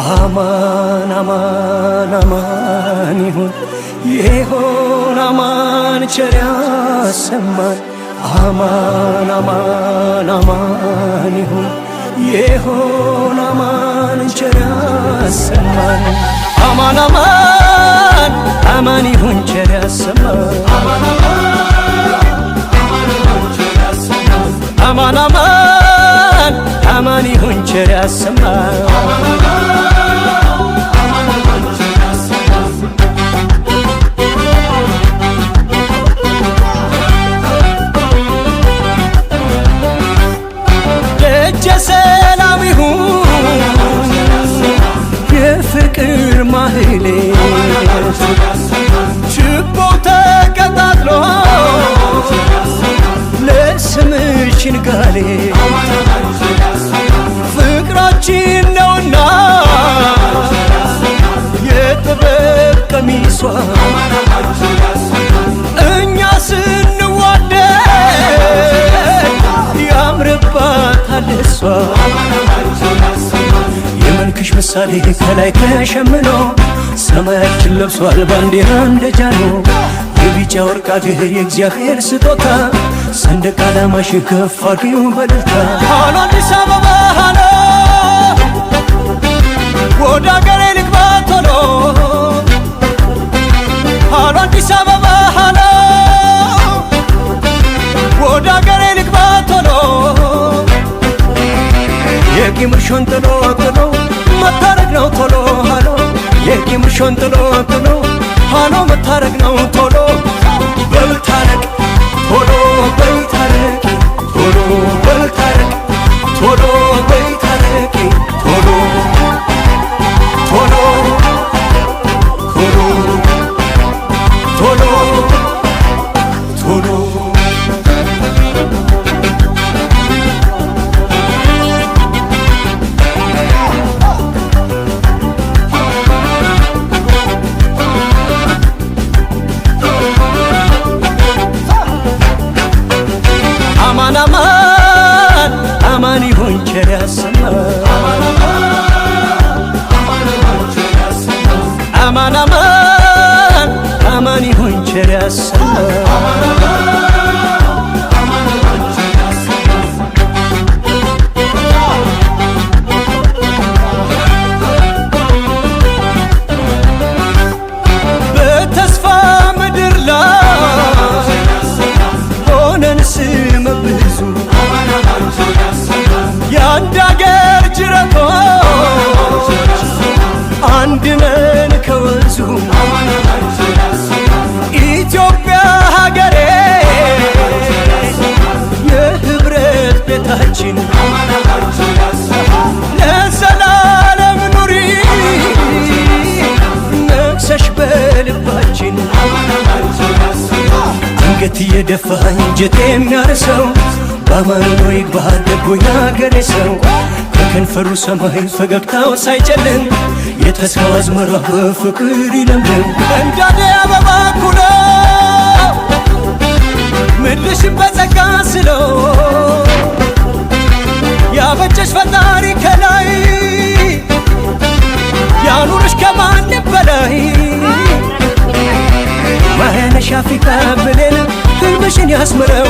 አማን አማን አማን ይሁን አማን ቸር ያሰማን አማን አማን አማን ይሁን አማን ቸር ያሰማን አማን አማን አማን ይሁን ቸር ያሰማን አማን አማን አማን ይሁን ቸር ያሰማን ሰላም ይሁን የፍቅር ማህሌት ችቦው ተቀጣጥሎ ለስምሽ ንጋሌ ፍቅራችን ነውና የጥበብ ቀሚሷ እኛ ስንዋደድ ያምርባታል እሷ የመልክሽ ምሳሌ ከላይ ተሸምኖ ሰማያችን ለብሷል ባንዲራ እንደጃኖ የቢጫ ወርቅ አገር የእግዚአብሔር ስጦታ ሰንደቅ ዓላማሽ ከፍ አድርጊው በእልልታ ሃሎ አዲስ አበባ ሃሎ ወደ አገሬ ልግባ ቶሎ ሃሎ አዲስ አበባ ሃሎ ወደ አገሬ ልግባ ቶሎ የቂምርሾን ጥሎ ጥሎ መታረቅ ነው ቶሎ ሃሎ የቂምርሾን ጥሎ ጥሎ ሃሎ መታረቅ ነው ቶሎ በልታረቅ ቶሎ በልታረቅ ቶሎ በልታረቅ ቶሎ በልታረቅ ቶሎ ቶሎ ቶሎ ቶሎ ቶሎ አማን አማን አማን ይሁን ቸር ያሰማን አማን አማን አማን ይሁን ቸር ያሰማን በተስፋ ምድር ላይ ሆነን ስመ ብዙ የአንድ አገር ጅረቶች አንድ ነን ከወንዙ ኢትዮጵያ ሀገሬ የህብረት ቤታችን ለዘላለም ኑሪ ነግሰሽ በልባችን አንገት እየደፋ እንጀት የሚያርሰው በአማኑ ይግባ ደጎ ያገሬ ሰው ከከንፈሩ ሰማይ ፈገግታው ሳይጨልም የተስፋው አዝመራ በፍቅር ይለምልም እንዳደ አበባ ኩሎ ምድርሽን በጸጋ ስሎ ያበጀሽ ፈጣሪ ከላይ ያኑርሽ ከማንም በላይ ማነሽ አፍሪካ ብሌን ህልምሽን ያስምረው